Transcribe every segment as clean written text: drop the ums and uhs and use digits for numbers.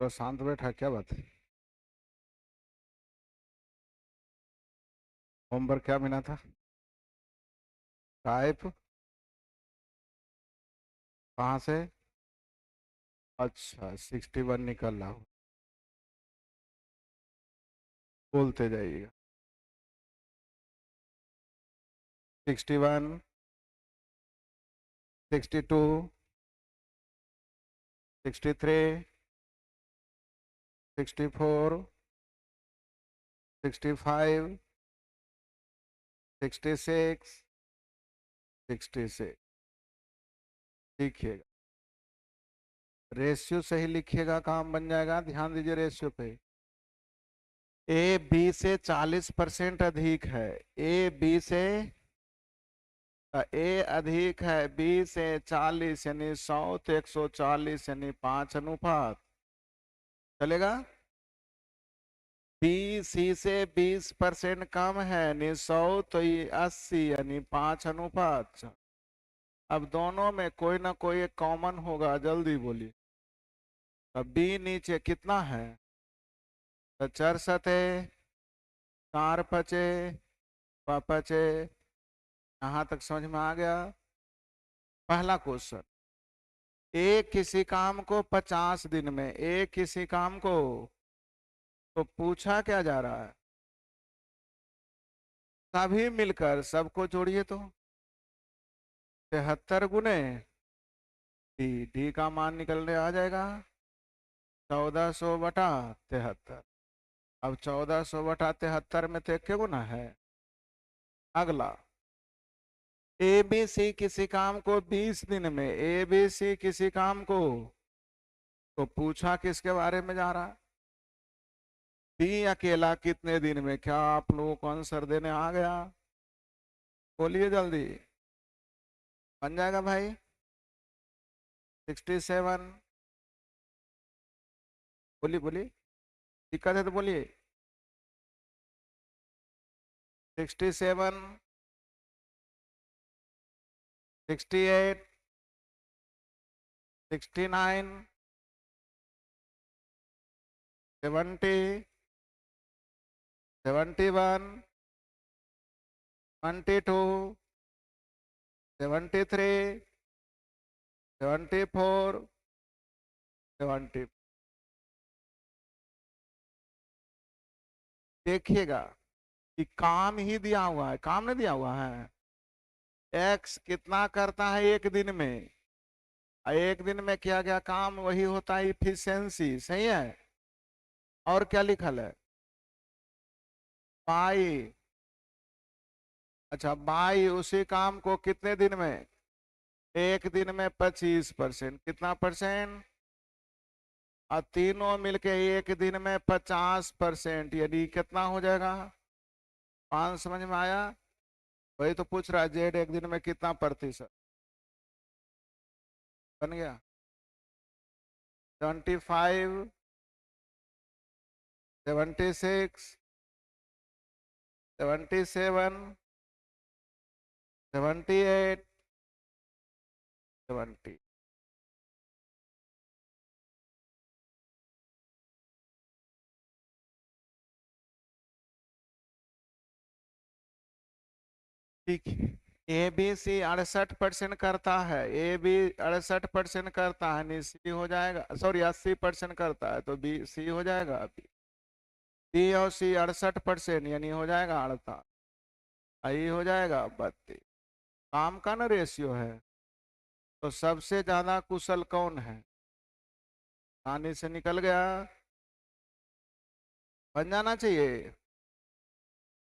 तो शांत बैठा, क्या बात है? होमवर्क क्या मिला था? टाइप? कहाँ से? अच्छा, 61 निकल रहा हूँ। बोलते जाइएगा। 61, 62, 63, 64, 65, 66, 66। लिखिएगा। रेशियो सही लिखिएगा, काम बन जाएगा। ध्यान दीजिए रेशियो पे। ए बी से 40% अधिक है। ए बी से ए अधिक है बी से 40, यानी 100 तो 140, यानी 5 अनुपात। चलेगा? बी सी से 20% कम है, यानी 100 तो ये 80, यानी 5 अनुपात। अब दोनों में कोई ना कोई एक कॉमन होगा, जल्दी बोलिए। अब बी नीचे कितना है? तो 4 सते 4 पचे पचे। यहाँ तक समझ में आ गया? पहला क्वेश्चन। एक किसी काम को 50 दिन में, एक किसी काम को, तो पूछा क्या जा रहा है? सभी मिलकर, सबको जोड़िए तो 73 गुने डी। डी का मान निकलने आ जाएगा 1400/73। अब 1400/73 में तो एक गुना है। अगला, ए बी सी किसी काम को 20 दिन में, ए बी सी किसी काम को, तो पूछा किसके बारे में जा रहा है? बी अकेला कितने दिन में। क्या आप लोगों को आंसर देने आ गया? बोलिए जल्दी। बन जाएगा भाई। 67। बोलिए बोलिए। दिक्कत है तो बोलिए। 67, 68, 69, 70, 71, 22, 73, 74, 70। देखिएगा कि काम ही दिया हुआ है, काम नहीं दिया हुआ है। एक्स कितना करता है एक दिन में? एक दिन में किया गया काम वही होता है इफिशियंसी, सही है। और क्या लिखल है? बाई। अच्छा, बाई उसी काम को कितने दिन में? एक दिन में 25%। कितना परसेंट? और तीनों मिलके एक दिन में 50%, यानी कितना हो जाएगा? 5। समझ में आया? वही तो पूछ रहा है, जेड एक दिन में कितना प्रतिशत। बन गया। 25, 76, 77, 78, 70। ठीक है। ए बी सी 68% करता है, ए बी 68% करता है, नहीं सी हो जाएगा। सॉरी, 80% करता है, तो बी सी हो जाएगा। बी, बी और सी 68%, यानी हो जाएगा 48। आई हो जाएगा 32। काम का ना रेशियो है। तो सबसे ज्यादा कुशल कौन है? आसानी से निकल गया। बन जाना चाहिए।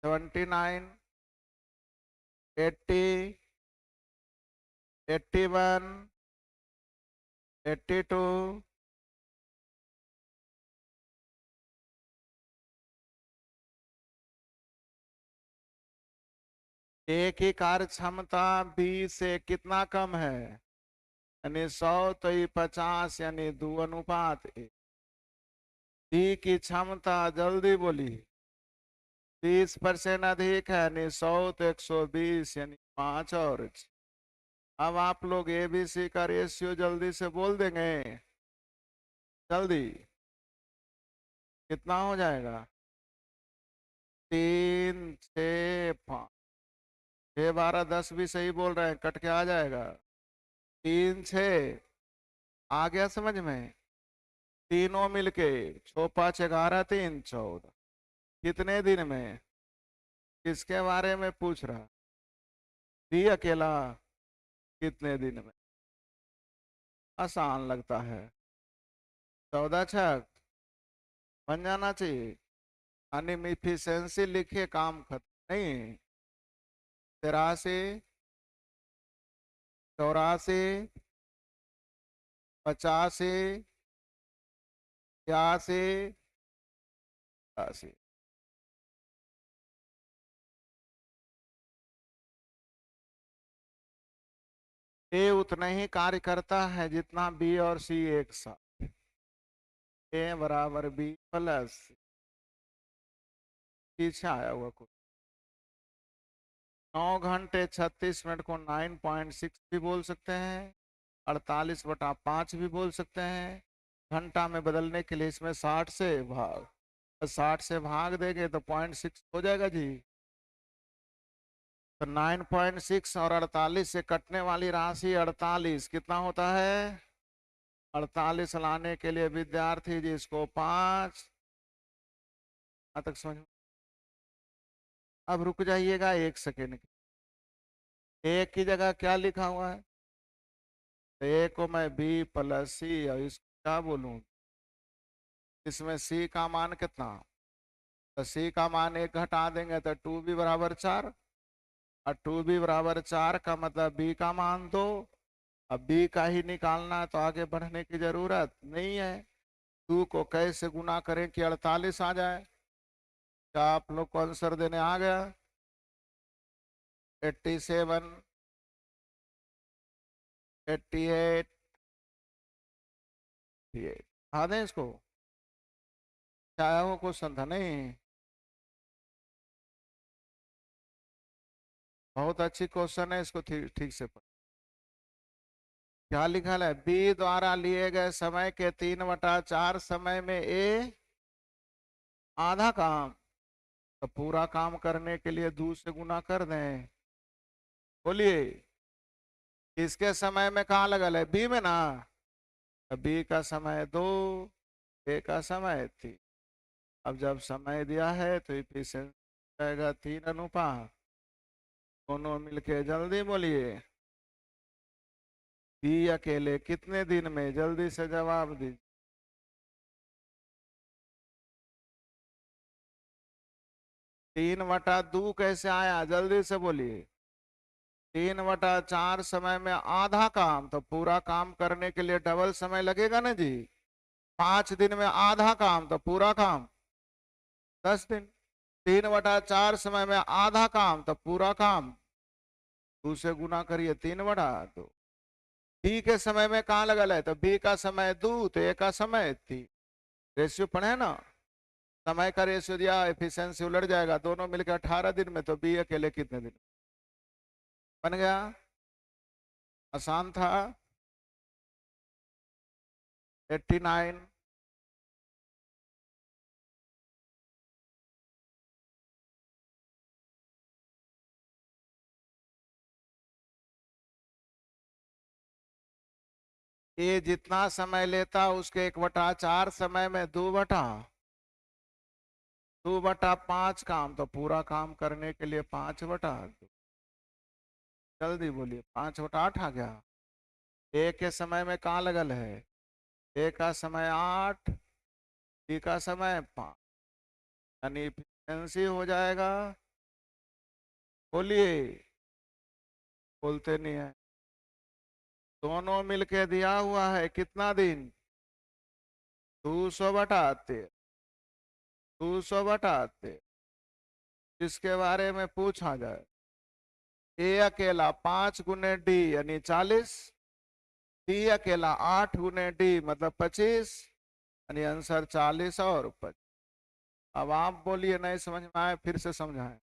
79, 80, 81, 82, ए की कार्य क्षमता बी से कितना कम है? यानी 100 तो ये 50, यानी 2 अनुपात 1। बी की क्षमता, जल्दी बोली, 20% अधिक है, यानी 100 तो 120, यानी 5 और 6। अब आप लोग एबीसी का रेशियो जल्दी से बोल देंगे? जल्दी। कितना हो जाएगा? 3 6 5 6 12 10 भी सही बोल रहे हैं, कट के आ जाएगा। 3 6 आ गया समझ में? तीनों मिलके 6 5 11 3 14। कितने दिन में? किसके बारे में पूछ रहा? भी अकेला कितने दिन में? आसान लगता है। 14 छक बन जाना चाहिए। यानी इफिशिएंसी लिखिए, काम खत्म नहीं। 83 84 85 86 88। ए उतना ही कार्य करता है जितना बी और सी एक साथ। ए बराबर बी प्लस सी। पीछे आया हुआ कुछ। 9 घंटे 36 मिनट को 9.6 भी बोल सकते हैं, 48/5 भी बोल सकते हैं। घंटा में बदलने के लिए इसमें 60 से भाग, 60 से भाग देंगे तो 0.6 हो जाएगा जी। तो 9.6 और 48 से कटने वाली राशि 48 कितना होता है? 48 लाने के लिए विद्यार्थी जी इसको 5 तक समझ। अब रुक जाइएगा 1 सेकेंड। एक की जगह क्या लिखा हुआ है? तो ए को मैं बी प्लस सी और इसको क्या बोलूं? इसमें सी का मान कितना? तो सी का मान 1 घटा देंगे तो 2b बराबर 4। और 2b बराबर 4 का मतलब बी का मान 2। अब बी का ही निकालना है तो आगे बढ़ने की जरूरत नहीं है। 2 को कैसे गुना करें कि 48 आ जाए? क्या आप लोग को आंसर देने आ गया? 87 88 हाँ दें इसको। चाहे वो क्वेश्चन था नहीं। बहुत अच्छी क्वेश्चन है, इसको ठीक ठीक से पढ़। क्या लिखा है? बी द्वारा लिए गए समय के 3/4 समय में ए आधा काम, तो पूरा काम करने के लिए 2 से गुना कर दें। बोलिए किसके समय में कहाँ लगल है? बी में ना। तो बी का समय 2, ए का समय 3। अब जब समय दिया है तो इफिशिएंसी जाएगा 3 अनुपात। दोनों मिलके जल्दी बोलिए बी अकेले कितने दिन में? जल्दी से जवाब दीजिए। 3/2 कैसे आया? जल्दी से बोलिए। 3/4 समय में आधा काम, तो पूरा काम करने के लिए डबल समय लगेगा ना जी। 5 दिन में आधा काम तो पूरा काम 10 दिन। 3/4 समय में आधा काम तो पूरा काम 2 से गुना करिए 3/2। बी के समय में कहाँ लगल है? तो बी का समय 2 तो ए का समय 3। रेशियो पढ़े ना, समय का रेशियो दिया, एफिशिएंसी उलट जाएगा। दोनों मिलकर 18 दिन में, तो बी अकेले कितने दिन? बन गया। आसान था। 89 ये जितना समय लेता उसके 1/4 समय में 2/5 काम, तो पूरा काम करने के लिए 5/2। जल्दी बोलिए 5/8 आ गया। ए के समय में कहाँ लगल है? ए का समय 8, बी का समय 5, यानी इफिशिएंसी हो जाएगा। बोलिए, बोलते नहीं है। दोनों मिलके दिया हुआ है कितना दिन? 200/13। 200/13 जिसके बारे में पूछा जाए। ए अकेला 5 × डी यानी 40। डी अकेला 8 × डी मतलब 25, यानी आंसर 40 और 25। अब आप बोलिए नहीं समझ में आए फिर से समझाएं।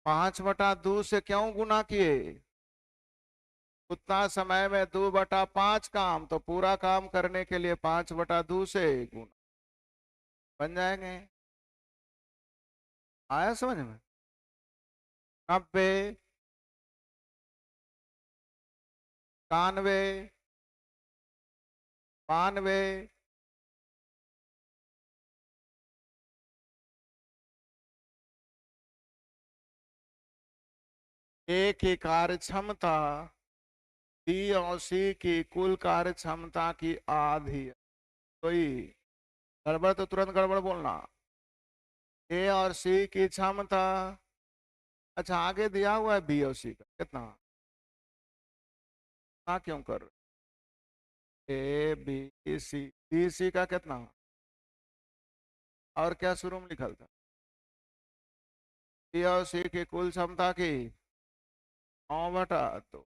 5/2 से क्यों गुना किए? उतना समय में 2/5 काम, तो पूरा काम करने के लिए 5/2 से गुना। बन जाएंगे। आया समझ में? 90, 91, 92, ए की कार्य क्षमता बी और सी की कुल कार्य क्षमता की आधी है। तो ये गड़बड़ तो तुरंत गड़बड़ बोलना। ए और सी की क्षमता, अच्छा आगे दिया हुआ है बी और सी का कितना, ना क्यों कर A B C, B C का कितना, और क्या शुरू में लिखा था, बी और सी की कुल क्षमता की 9/2,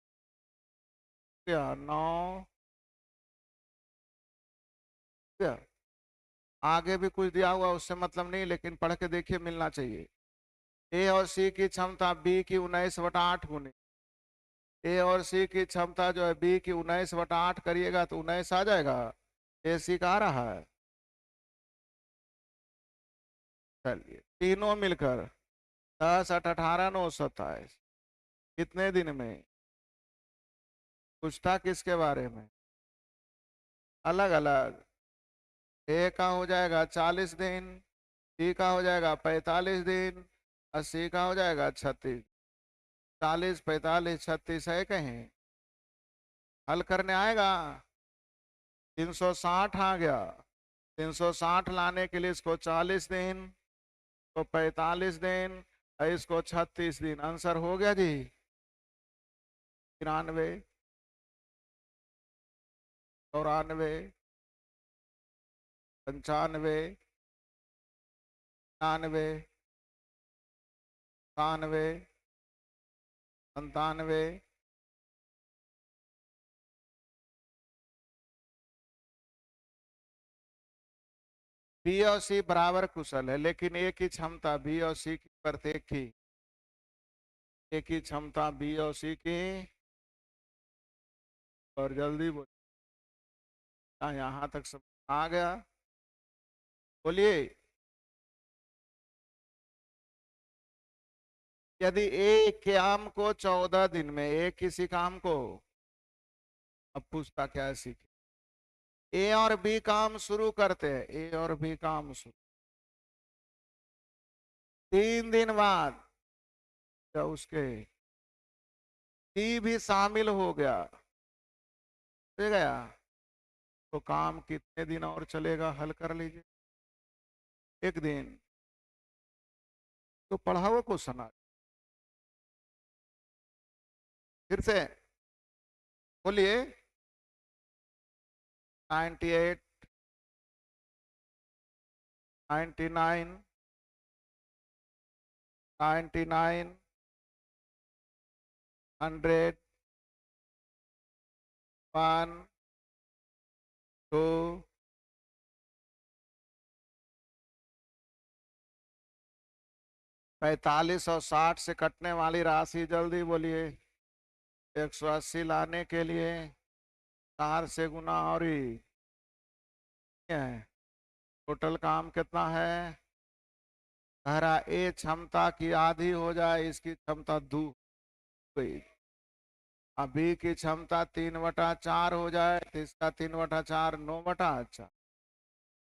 क्या 9, क्या आगे भी कुछ दिया हुआ उससे मतलब नहीं, लेकिन पढ़ के देखिए मिलना चाहिए। ए और सी की क्षमता बी की 19/8 गुनी, ए और सी की क्षमता जो है बी की 19/8 करिएगा तो 19 आ जाएगा। ए सी का आ रहा है। चलिए तीनों मिलकर 10, 8, 18, 9, 27 कितने दिन में, पूछता किसके बारे में, अलग अलग। ए का हो जाएगा 40 दिन, सी का हो जाएगा 45 दिन, और सी का हो जाएगा 36। 40, 45, 36 है कहीं, हल करने आएगा। 360 आ गया। 360 लाने के लिए इसको 40 दिन, तो 45 दिन, और इसको 36 दिन, आंसर हो गया जी 93, 94, 95, 99, 97, 97। बी और सी बराबर कुशल है, लेकिन एक ही क्षमता बी और सी की, प्रत्येक की एक ही क्षमता बी और सी की। और जल्दी बोल, यहाँ तक सब आ गया, बोलिए। यदि एक काम को 14 दिन में, एक किसी काम को, अब पूछता क्या है सीखे, ए और बी काम शुरू करते हैं, ए और बी काम शुरू, 3 दिन बाद जब उसके सी भी शामिल हो गया, हो गया, तो काम कितने दिन और चलेगा, हल कर लीजिए। 1 दिन। तो पढ़ा हुआ क्वेश्चन आज फिर से बोलिए। 98, 99, 99, 100, 1, 2, 45 और 60 से कटने वाली राशि जल्दी बोलिए। 180 लाने के लिए 4 से गुना, और ही है। टोटल काम कितना है, धारा ए क्षमता की आधी हो जाए, इसकी क्षमता 2 गई। अभी की क्षमता 3/4 हो जाए तो इसका 3/4, 9/4।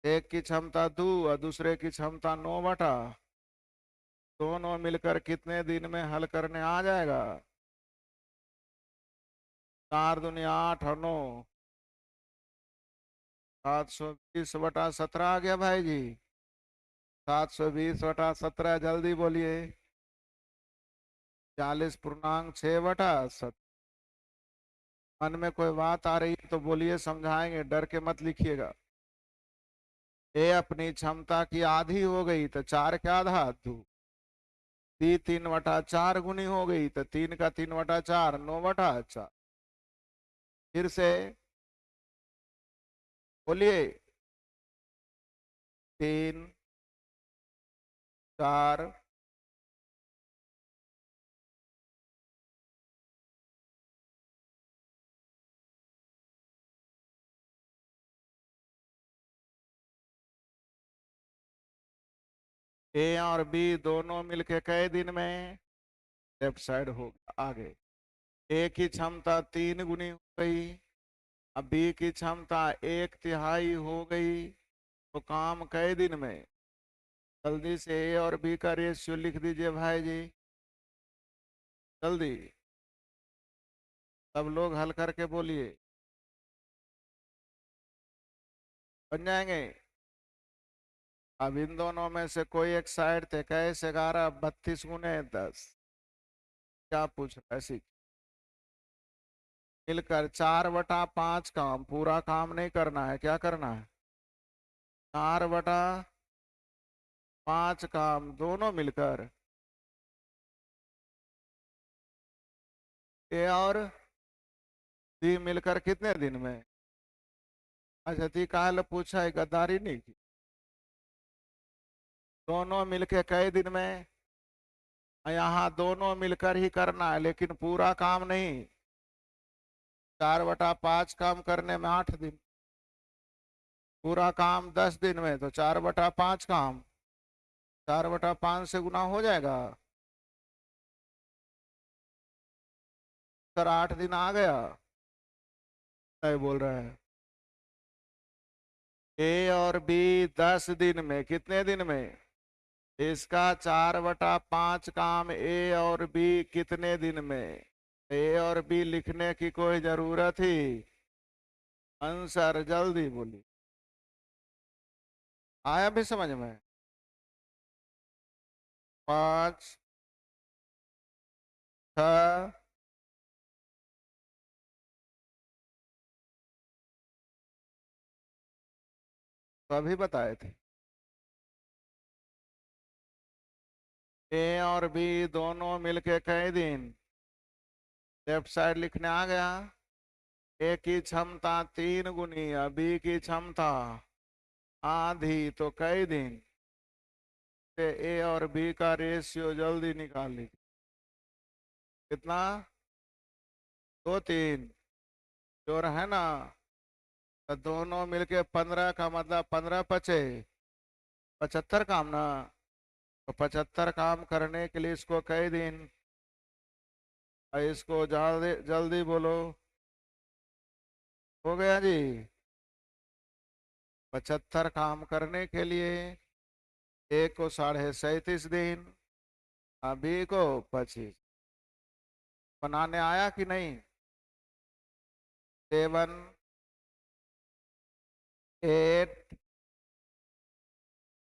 एक की क्षमता 2 और दूसरे की क्षमता 9/, दोनों मिलकर कितने दिन में हल करने आ जाएगा। 4 दूनी 8 और 9, 720/17 आ गया भाई जी। 720/17 जल्दी बोलिए। 40.6/7। मन में कोई बात आ रही है तो बोलिए, समझाएंगे, डर के मत लिखिएगा। ए अपनी क्षमता की आधी हो गई तो 4 का आधा 2, ती 3/4 गुनी हो गई तो 3 का 3/4, 9/4। फिर से बोलिए। 3, 4, ए और बी दोनों मिलके कई दिन में, लेफ्ट साइड होगा आगे। ए की क्षमता 3 गुनी हो गई, अब बी की क्षमता 1/3 हो गई, तो काम कई दिन में। जल्दी से ए और बी का रेशियो लिख दीजिए भाई जी, जल्दी सब लोग हल करके बोलिए, बन जाएंगे। अब इन दोनों में से कोई एक साइड थे, 21 11 32 × 10, क्या पूछ रहा है ऐसी। मिलकर 4/5 काम, पूरा काम नहीं करना है, क्या करना है 4/5 काम दोनों मिलकर। ए और डी मिलकर कितने दिन में। अच्छा ती काल पूछा है, गद्दारी नहीं की। दोनों मिलके कई दिन में, यहाँ दोनों मिलकर ही करना है लेकिन पूरा काम नहीं। 4/5 काम करने में 8 दिन, पूरा काम 10 दिन में, तो 4/5 काम 4/5 से गुना हो जाएगा, सर 8 दिन आ गया, नहीं बोल रहे हैं। ए और बी 10 दिन में, कितने दिन में, इसका 4/5 काम ए और बी कितने दिन में। ए और बी लिखने की कोई जरूरत ही, आंसर जल्दी बोली, आया भी समझ में। 5 6 तो अभी बताए थे। ए और बी दोनों मिलके कई दिन, लेफ्ट साइड लिखने आ गया। ए की क्षमता 3 गुनी, बी की क्षमता आधी, तो कई दिन। ए और बी का रेशियो जल्दी निकाल लीजिए, कितना 2 3 जो है ना, तो दोनों मिलके 15 का मतलब 15 × 5 = 75 काम ना। तो 75 काम करने के लिए इसको कई दिन, और इसको जल्दी जल्दी बोलो, हो गया जी। 75 काम करने के लिए ए को 37.5 दिन, बी को 25। बनाने आया कि नहीं। 7 8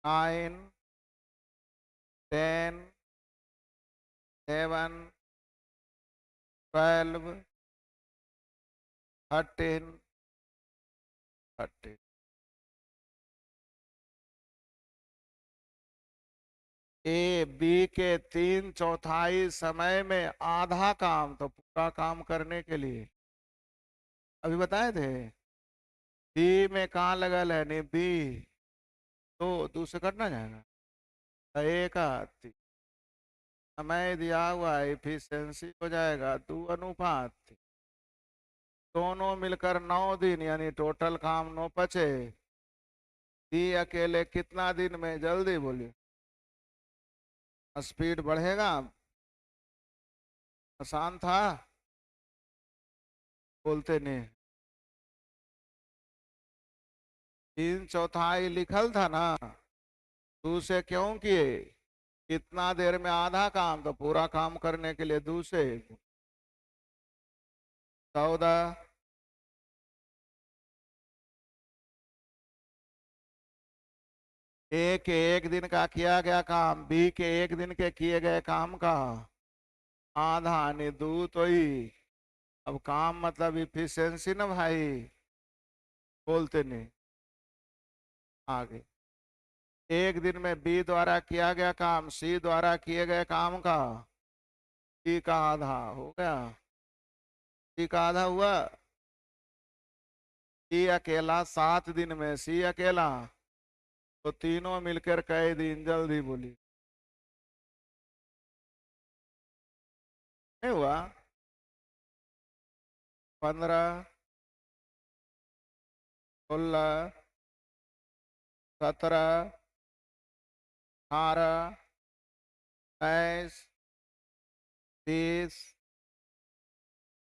9 10 11 12 13 30। ए बी के 3/4 समय में आधा काम, तो पूरा काम करने के लिए अभी बताए थे। बी में कहाँ लगल है, नहीं बी तो दूसरे कटना जाएगा, तो ए का समय दिया हुआ है, इफिशियंसी हो जाएगा 2 अनुपात। दोनों मिलकर 9 दिन, यानी टोटल काम 9×5। डी अकेले कितना दिन में, जल्दी बोलिए, स्पीड बढ़ेगा। आसान था, बोलते नहीं। 3/4 लिखल था ना, दूसरे क्यों किए, कितना देर में आधा काम, तो पूरा काम करने के लिए दूसरे 14। ए के 1 दिन का किया गया काम, बी के 1 दिन के किए गए काम का आधा, यानी 2 तो ही। अब काम मतलब इफिशियंसी ना भाई, बोलते नहीं। आगे 1 दिन में बी द्वारा किया गया काम सी द्वारा किए गए काम का, सी का आधा हो गया, सी का आधा हुआ। सी अकेला 7 दिन में, सी अकेला, तो तीनों मिलकर कई दिन, जल्दी बोली, नहीं हुआ। 15 16 17 18, 19, 30,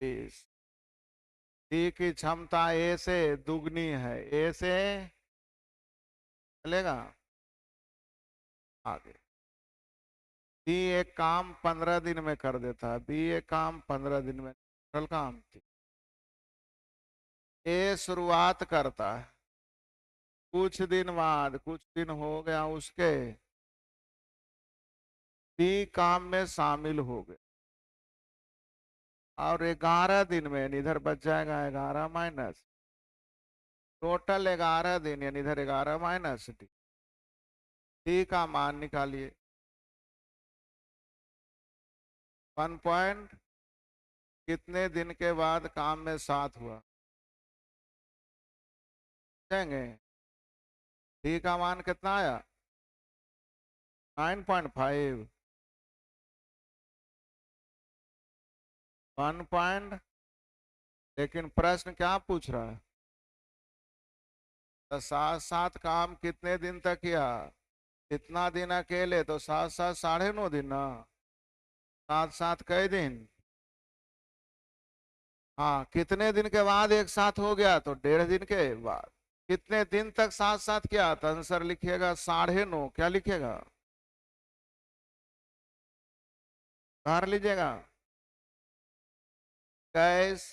30। डी की क्षमता ए से दुगनी है, ए से चलेगा आगे। बी एक काम 15 दिन में कर देता है, बी एक काम 15 दिन में टोटल काम थी। ए शुरुआत करता है, कुछ दिन बाद, कुछ दिन हो गया उसके, बी काम में शामिल हो गए और 11 दिन में इधर बच जाएगा 11 माइनस, टोटल 11 दिन यानी इधर 11 माइनस डी। डी का मान निकालिए। 1 पॉइंट कितने दिन के बाद काम में 7 हुआ देंगे। डी का मान कितना आया 9.5। 1 पॉइंट, लेकिन प्रश्न क्या पूछ रहा है, तो 7 काम कितने दिन तक किया, इतना दिन अकेले तो 7 7 9.5 दिन ना, 7 7 कई दिन, हाँ कितने दिन के बाद एक साथ हो गया तो 1.5 दिन के बाद। कितने दिन तक 7 7 किया तो आंसर लिखिएगा 9.5। क्या लिखिएगा, बाहर लीजिएगा। गैस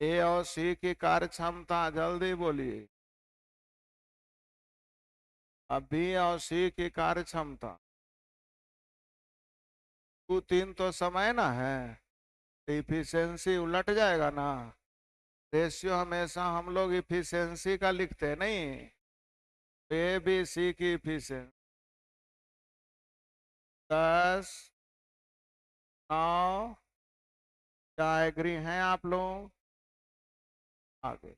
ए और सी की कार्य क्षमता जल्दी बोलिए। अब बी और सी की कार्य क्षमता, 2 3 तो समय ना है, इफिशियंसी उलट जाएगा ना। रेशियो हमेशा हम लोग इफिशियंसी का लिखते हैं नहीं, ए बी सी की इफिशियंसी 10 9। क्या एग्री हैं आप लोग, आगे।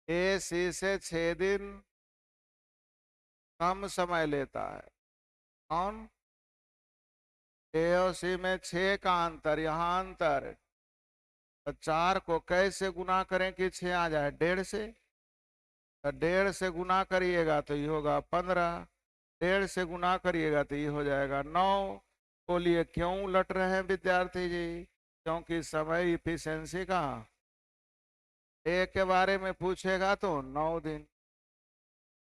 ए सी से 6 दिन कम समय लेता है, कौन, ए और सी में 6 का अंतर, यहाँ अंतर, तो 4 को कैसे गुना करें कि 6 आ जाए, 1.5 से, तो 1.5 से गुना करिएगा तो ये होगा 15, 1.5 से गुना करिएगा तो ये हो जाएगा 9। बोलिए क्यों उलट रहे हैं विद्यार्थी जी, क्योंकि समय इफिशियंसी का ए के बारे में पूछेगा तो 9 दिन,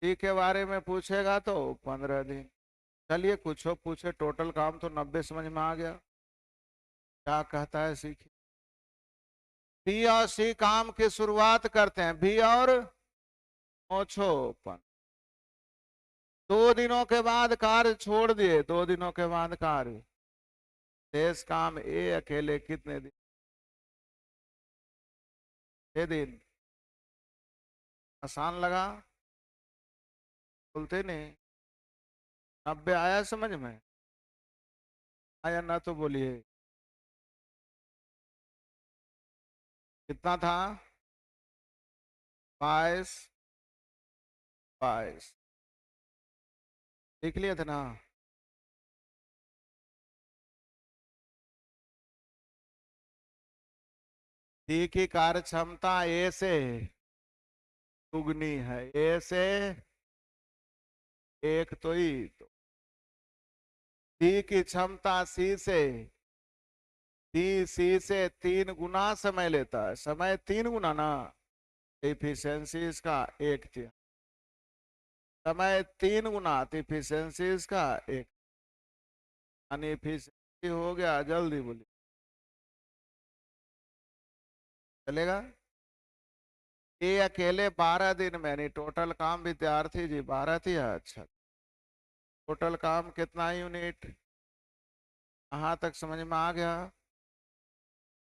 सी के बारे में पूछेगा तो 15 दिन। चलिए कुछ हो पूछे, टोटल काम तो 90 समझ में आ गया, क्या कहता है सीखिए। बी और सी काम की शुरुआत करते हैं, बी और ओछोपन, 2 दिनों के बाद कार्य छोड़ दिए, 2 दिनों के बाद कार्य, शेष काम ए अकेले कितने दिन, 6 दिन। आसान लगा, बोलते नहीं। 90 आया समझ में, आया ना तो बोलिए कितना था, 22 22 लिख लिए थे ना। डी की कार्य क्षमता ए से दुगनी है, ए से एक तो ही तो। डी की क्षमता सी से, डी सी से 3 गुना समय लेता है, समय 3 गुना ना, इफिशियंसी इसका 1 थी, समय 3 गुना तो इफिशियंसी इसका 1, यानी इफिशियंसी हो गया, जल्दी बोली चलेगा। ये अकेले 12 दिन में नहीं, टोटल काम विद्यार्थी जी 12 थी, अच्छा टोटल काम कितना यूनिट, कहाँ तक समझ में आ गया।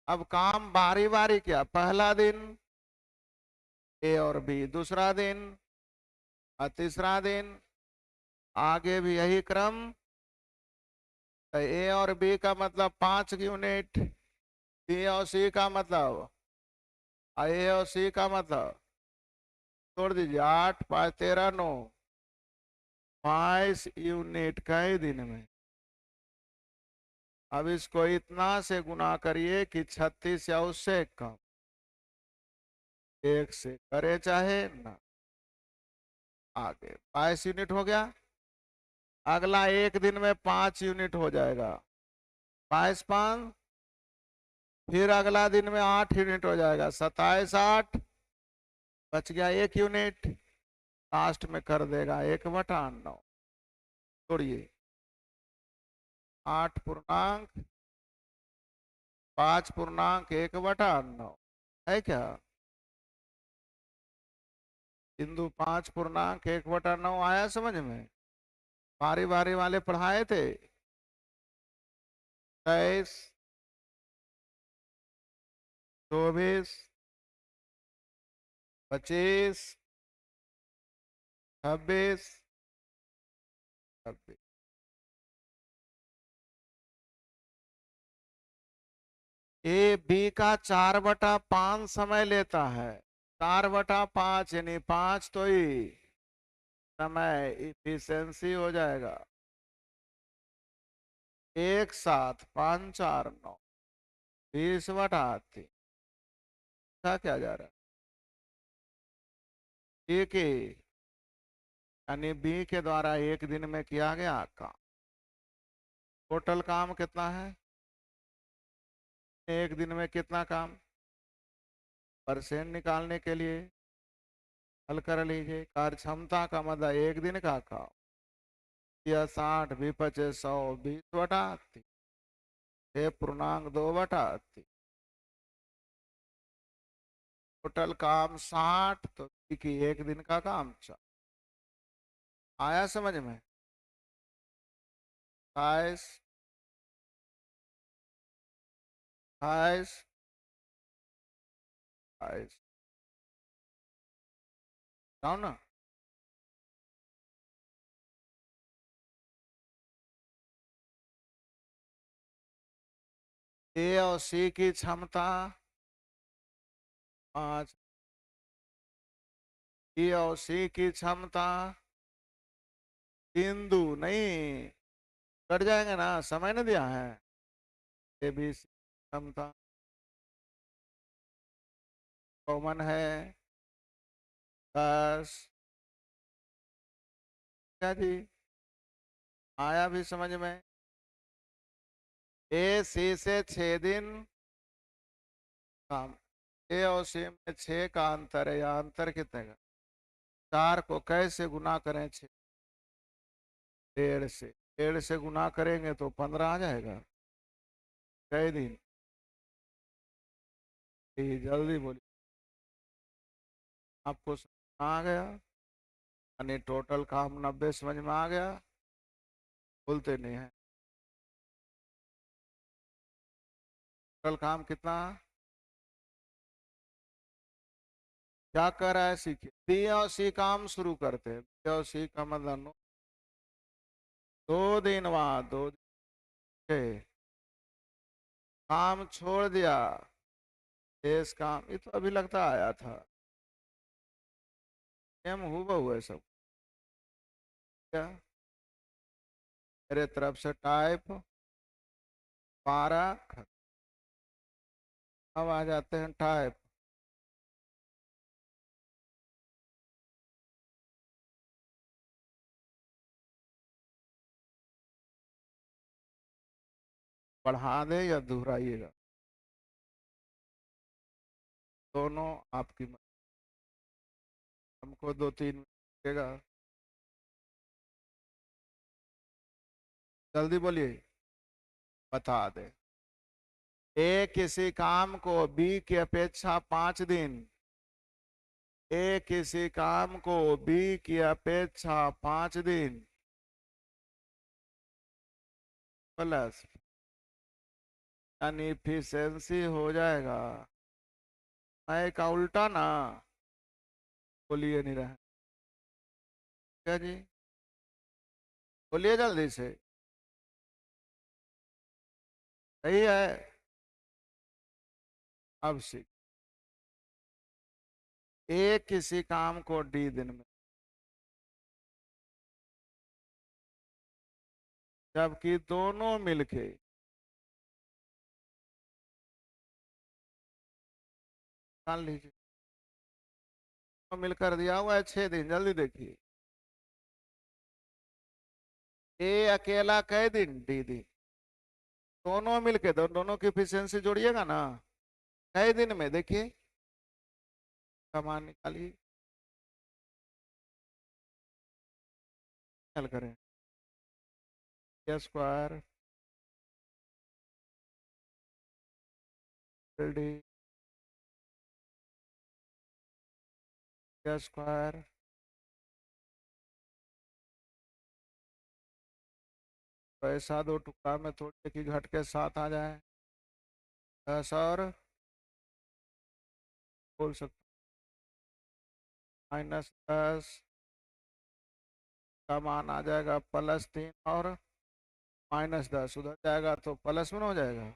अब काम बारी बारी किया, पहला दिन ए और बी, दूसरा दिन और तीसरा दिन, आगे भी यही क्रम, तो ए और बी का मतलब 5 यूनिट, बी और सी का मतलब, ए और सी का मतलब छोड़ दीजिए, 8 5 13 9, 22 यूनिट कई दिन में। अब इसको इतना से गुना करिए कि 36 या उससे कम, एक से करे चाहे ना। आगे 22 यूनिट हो गया। अगला एक दिन में 5 यूनिट हो जाएगा। 22 5, फिर अगला दिन में 8 यूनिट हो जाएगा। 27 8, बच गया 1 यूनिट। लास्ट में कर देगा 1/9। तोड़िए। 8 पूर्णांक 5 पूर्णांक 1/9 है क्या? बिंदु 5 पूर्णांक 1/9 आया समझ में? बारी बारी वाले पढ़ाए थे। 23 24 25 26 26। ए बी का 4/5 समय लेता है। 4/5 यानी 5 तो ही समय इफिशियंसी हो जाएगा। एक साथ 5 4 9, 20/3। क्या जा रहा है? ठीक है, यानी बी के द्वारा एक दिन में किया गया काम। टोटल काम कितना है? एक दिन में कितना काम? परसेंट निकालने के लिए हल कर लीजिए। कार्य क्षमता का मतलब एक दिन का काम। या 60 भी 25 100 20/3, 6 पूर्णांक 2/3। टोटल काम 60, तो कि एक दिन का काम 4। आया समझ में? 28 28 28 जाओ ना। ए और सी की क्षमता 5। बी और सी की क्षमता बिंदु नहीं, कट जाएंगे ना, समय नहीं दिया है। ए बी सी क्षमता कॉमन है 10। क्या जी? आया भी समझ में? ए सी से 6 दिन काम। ए और सी में 6 का अंतर है, या अंतर कितने का? 4 को कैसे गुना करें? 6 1.5 से गुना करेंगे तो 15 आ जाएगा। कई दिन? जल्दी बोलिए। आपको समझ आ गया? यानी टोटल काम 90 समझ में आ गया? बोलते नहीं है। टोटल काम कितना? क्या कर रहा है? सीखिए। बी और सी काम शुरू करते हैं। बी और सी का मतलब 2 दिन वहां 2 दिन काम छोड़ दिया। शेष काम ये तो अभी लगता आया था। एम हूबहू है सब। क्या? मेरे तरफ से टाइप 12। अब आ जाते हैं टाइप। बढ़ा दे या दोहराइएगा, दोनों आपकी हमको 2 3 लगेगा। जल्दी बोलिए, बता दे। ए किसी काम को बी की अपेक्षा 5 दिन, ए किसी काम को बी की अपेक्षा 5 दिन प्लस, यानी इफिशियंसी हो जाएगा। मैं का उल्टा ना बोलिए नहीं रहा। क्या जी? बोलिए जल्दी से। सही है। अब सीख। ए किसी काम को डी दिन में, जबकि दोनों मिलके मान लीजिए तो मिलकर दिया हुआ है 6 दिन, जल्दी देखिए। ए अकेला कै दिन, डी दिन। दोनों मिलके दोनों की एफिशिएंसी जोड़िएगा ना, कै दिन में देखिए, कमान निकालिए, हल करें। स्क्वायर डी स्क्वायर, तो ऐसा दो टुकड़ा में तोड़िए कि घट के 7 आ जाए। 10 और बोल सकते, -10 का मान आ जाएगा +3, और -10 उधर जाएगा तो प्लस में हो जाएगा।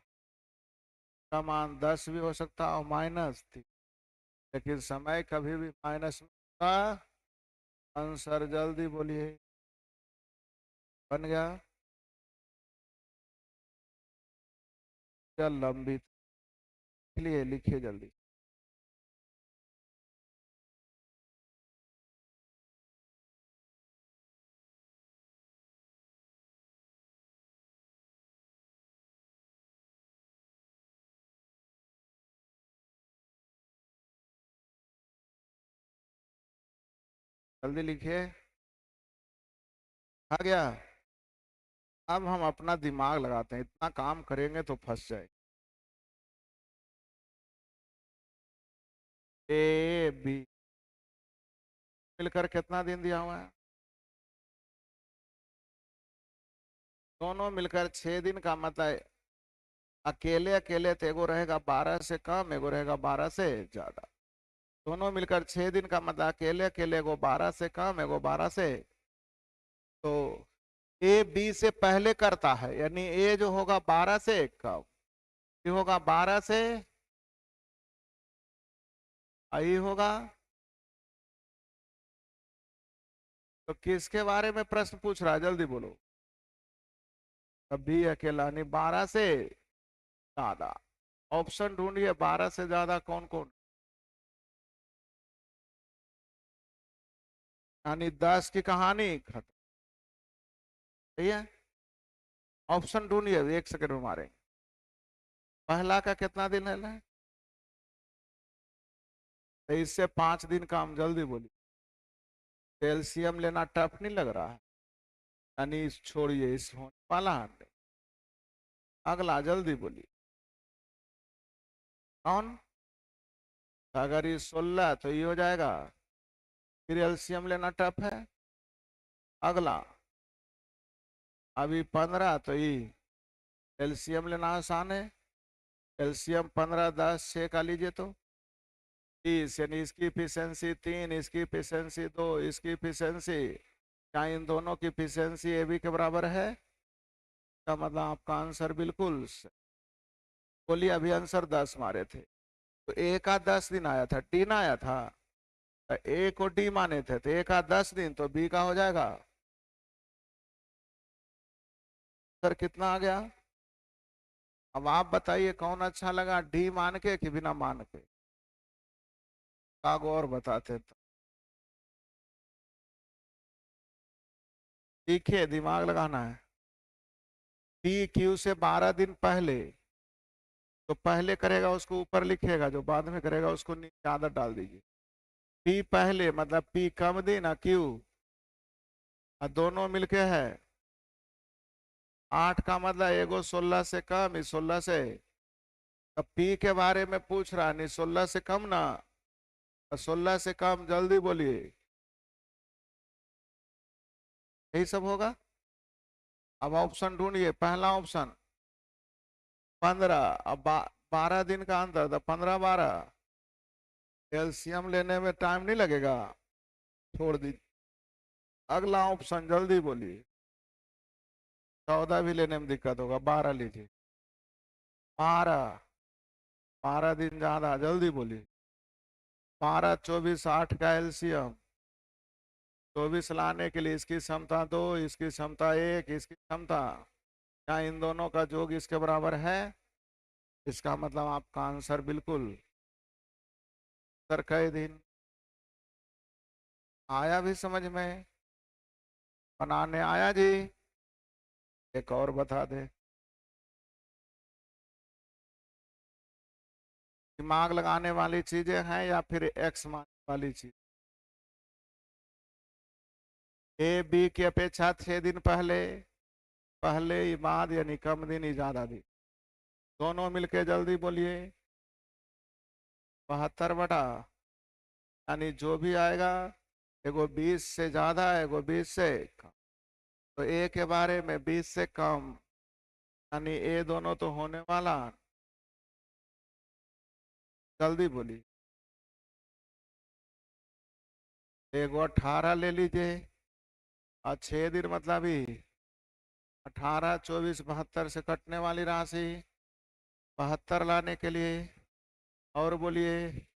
का मान 10 भी हो सकता और -3, लेकिन समय कभी भी माइनस में होगा। आंसर जल्दी बोलिए, बन गया। क्या लंबी, लिए लिखिए जल्दी। जल्दी लिखिए, आ गया। अब हम अपना दिमाग लगाते हैं, इतना काम करेंगे तो फंस जाए। ए बी मिलकर कितना दिन दिया हुआ है? दोनों मिलकर 6 दिन का मतलब, अकेले अकेले तो एगो रहेगा 12 से कम, एगो रहेगा 12 से ज्यादा। दोनों मिलकर 6 दिन का मतलब अकेले अकेले एगो 12 से कम, एगो 12 से, तो ए बी से पहले करता है, यानी ए जो होगा 12 से कम, बी होगा 12 से, आई होगा। तो किसके बारे में प्रश्न पूछ रहा है, जल्दी बोलो। अभी अकेला नहीं, 12 से ज्यादा। ऑप्शन ढूंढिए, 12 से ज्यादा कौन कौन, यानी 10 की कहानी खत्म। सही है। ऑप्शन ढूंढिए, 1 सेकंड में मारेंगे। पहला का कितना दिन है? 23 से 5 दिन का, हम जल्दी बोलिए। कैल्शियम लेना टफ नहीं लग रहा है, यानी छोड़िए, इस होने वाला है। अगला जल्दी बोलिए, कौन? अगर ये 16 तो ये हो जाएगा, फिर एलसीएम लेना टफ है। अगला अभी 15 तो ये एलसीएम लेना आसान है। एलसीएम 15 10 6 का लीजिए तो 30, यानी इसकी इफिशियंसी 3, इसकी इफिशियंसी 2, इसकी इफिशियंसी, क्या इन दोनों की इफिशियंसी ए बी के बराबर है? का मतलब आपका आंसर बिल्कुल बोलिए। अभी आंसर 10 मारे थे, तो ए का 10 दिन आया था, टी ना आया था, तो ए को डी माने थे, तो ए का 10 दिन, तो बी का हो जाएगा। सर कितना आ गया? अब आप बताइए कौन अच्छा लगा, डी मान के कि बिना मान के? कागो और बताते तो। देखिए, दिमाग लगाना है। डी क्यू से 12 दिन पहले, तो पहले करेगा उसको ऊपर लिखेगा, जो बाद में करेगा उसको नीचे आदत डाल दीजिए। पी पहले मतलब पी कम दिन ना क्यू, और दोनों मिलके है 8 का मतलब एगो 16 से कम, इस 16 से। अब पी के बारे में पूछ रहा, नहीं 16 से कम ना, 16 से कम, जल्दी बोलिए। यही सब होगा। अब ऑप्शन ढूंढिए, पहला ऑप्शन 15, अब 12 दिन का अंतर, तो 15 12, कैल्शियम लेने में टाइम नहीं लगेगा, छोड़ दीजिए। अगला ऑप्शन जल्दी बोलिए, 14 भी लेने में दिक्कत होगा, 12 लीजिए। 12, 12 दिन ज्यादा, जल्दी बोलिए। 12 24 8 का एलसीएम, 24 लाने के लिए इसकी क्षमता 2, इसकी क्षमता 1, इसकी क्षमता, क्या इन दोनों का योग इसके बराबर है? इसका मतलब आपका आंसर बिल्कुल। सर कई दिन, आया भी समझ में? बनाने आया जी? एक और बता दे। दिमाग लगाने वाली चीजें हैं या फिर एक्स मारने वाली चीज? ए बी की अपेक्षा 6 दिन पहले, पहले बाद यानी कम दिन ही ज्यादा दिन। दोनों मिलके जल्दी बोलिए। 72 यानी जो भी आएगा, एगो 20 से ज्यादा, एगो 20 से कम। तो ए के बारे में 20 से कम, यानी ए दोनों तो होने वाला। जल्दी बोलिए। एगो 18 ले लीजिए, और 6 दिन मतलब ही 18, 24, 72 से कटने वाली राशि 72 लाने के लिए। और बोलिए,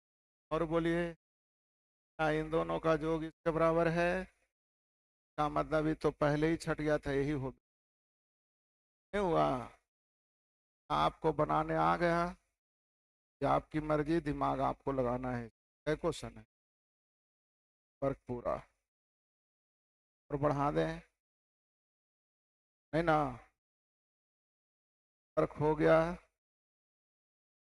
और बोलिए। क्या इन दोनों का योग इसके बराबर है? का मतलब ही तो पहले ही छट गया था, यही हो नहीं हुआ? आपको बनाने आ गया या आपकी मर्जी, दिमाग आपको लगाना है? है क्वेश्चन है। वर्क पूरा और बढ़ा दें, है ना? वर्क हो गया।